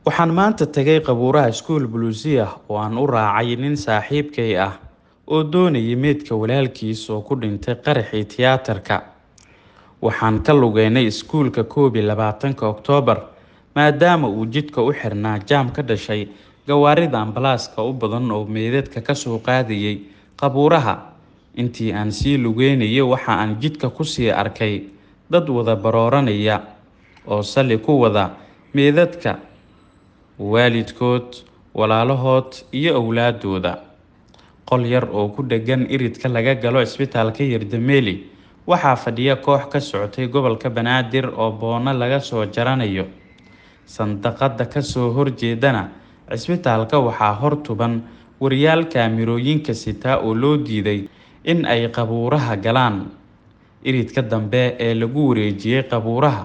Waxaan maanta tagay qabuuraha School Buluusiya oo aan u raacay nin saaxiibkay ah oo doonayay meydka walaalkiis oo ku dhintay qaraxii tiyaatarka. Waxaan ka lugeynay iskuulka 21 Oktoobar maadaama uu jidka u xirnaa jaam ka dhashay gawaarida ambalaaska u badan oo meydadka ka soo qaadayay qabuuraha. Intii aan sii lugeynayay waxa aan jidka ku sii arkay dad wada barooranaya oo sali ku wada meydadka waalidkood, walaalahood iyo awlaadooda. Qol yar oo ku dhagan iridka laga galo isbitaalka Yardameeli waxaa fadhiya koox ka socotay gobolka Banaadir oo boona laga soo jaranayo. Sandaqada ka soo horjeedana isbitaalka waxaa hortuban wariyaal kaamirooyinka sita oo loo diiday in ay qabuuraha galaan. Iridka dambe ee lagu wareejiyay qabuuraha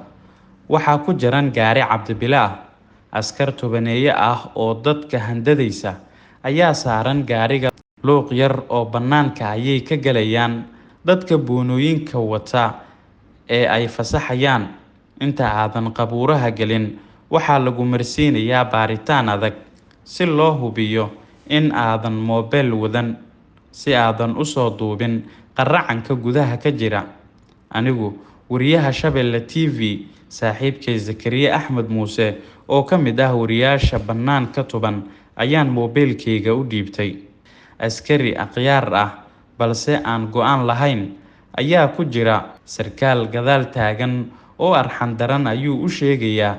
waxaa ku jiran gaari cabdibila askar tobaneeye ah oo dadka handadaysa ayaa saaran gaariga. Luuq yar oo bannaanka ayay ka galayaan dadka boonooyinka wata ee ay fasaxayaan. Inta aadan qabuuraha galin waxaa lagu marsiinayaa baaritaan adag si loo hubiyo in aadan moobeel wadan, si aadan u soo duubin qaracanka gudaha ka jira. Anigu wariyaha Shabeelle TV saaxiibkay Zakariya Axmed Muuse oo ka mid ah wariyaasha bannaan ka tuban ayaan moobeelkayga u dhiibtay. Askari akhyaar ah balse aan go'aan lahayn ayaa ku jira. Sarkaal gadaal taagan oo arxan daran ayuu u sheegayaa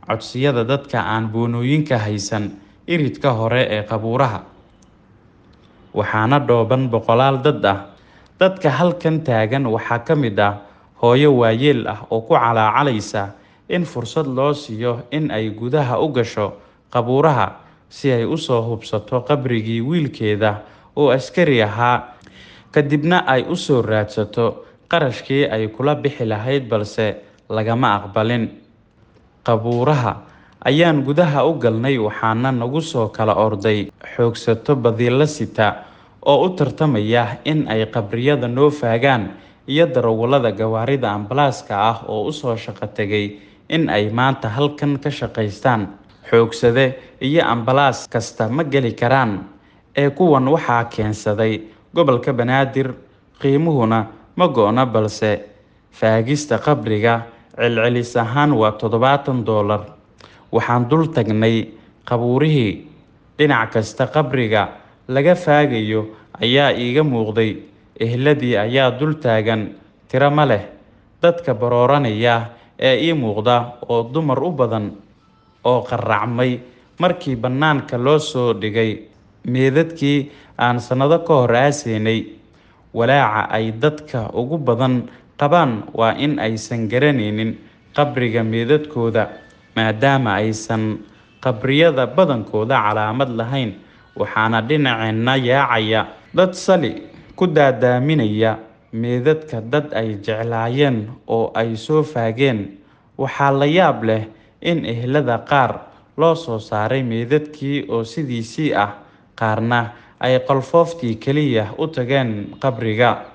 codsiyada dadka aan boonooyinka haysan iridka hore ee qabuuraha. Waxaana dhooban boqolaal dad ah. Dadka halkan taagan waxaa ka mid ah hooyo waayeel ah oo ku calaacalaysa in fursad loo siiyo in ay gudaha u gasho qabuuraha si ay u soo hubsato qabrigii wiilkeeda oo askari ahaa, kadibna ay u soo raadsato qarashkii ay kula bixi lahayd balse lagama aqbalin. Qabuuraha ayaan gudaha u galnay waxaana nagu soo kala orday xoogsato badila sita oo u tartamaya in ay qabriyada noo faagaan iyo darawalada gawaarida ambalaaska ah oo u soo shaqo tagay in ay maanta halkan ka shaqaystaan. Xoogsade iyo ambalaas kasta ma geli karaan ee kuwan waxaa keensaday gobolka Banaadir. Qiimuhuna ma go'na balse faagista qabriga celcelis ahaan waa $70. Waxaan dul tagnay qabuurihii. Dhinac kasta qabriga laga faagayo ayaa iiga muuqday. Ehladii ayaa dul taagan, tiro ma leh. Dadka barooranaya ee ii muuqda oo dumar u badan oo qaracmay markii bannaanka loo soo dhigay meedadkii aan sanado ka hor aasaynay. Walaaca ay dadka ugu badan qabaan waa in aysan garanaynin qabriga meedadkooda maadaama aysan qabriyada badankooda calaamad lahayn. Waxaana dhinaceena yaacaya dad sali ku daadaaminaya meedadka dad ay jeclaayeen oo ay soo faageen. Waxaa la yaab leh in ehlada qaar loo soo saaray meedadkii oo sidiisii ah, qaarna ay qolfooftii kaliya u tageen qabriga.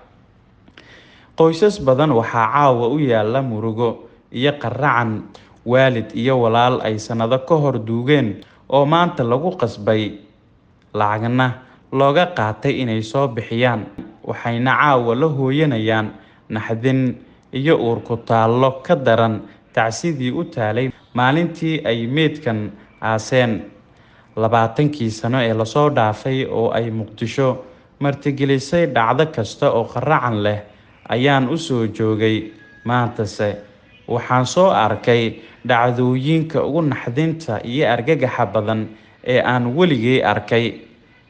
Qoysas badan waxaa caawa u yaala murugo iyo qaracan. Waalid iyo walaal ay sanado ka hor duugeen oo maanta lagu qasbay lacagna looga qaatay inay soo bixiyaan. Waxayna caawa la hooyanayaan naxdin iyo uur ku taallo ka daran tacsidii u taalay maalintii ay meydkan aaseen. 20 sano ee lasoo dhaafay oo ay Muqdisho martigelisay dhacdo kasta oo qaracan leh ayaan u soo joogay. Maantase waxaan soo arkay dhacdooyinka ugu naxdinta iyo argagaxa badan ee aan weligay arkay.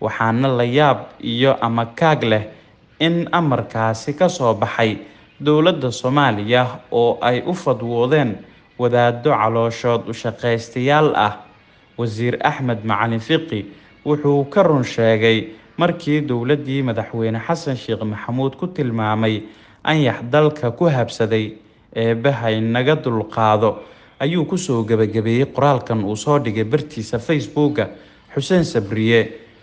Waxaana la yaab iyo ama kaag leh in amarkaasi ka soo baxay dowladda Soomaaliya oo ay u fadwoodeen wadaado calooshood u shaqaystayaal ah. Wasiir Axmed Macalin Fiqi wuxuu ka run sheegay markii dowladdii madaxweyne Xasan Sheekh Maxamuud ku tilmaamay anyax dalka ku habsaday. Eebbahay naga dulqaado ayuu ku soo gabagabeeyay qoraalkan uu soo dhigay bartiisa Facebook. Xuseen Sabriye.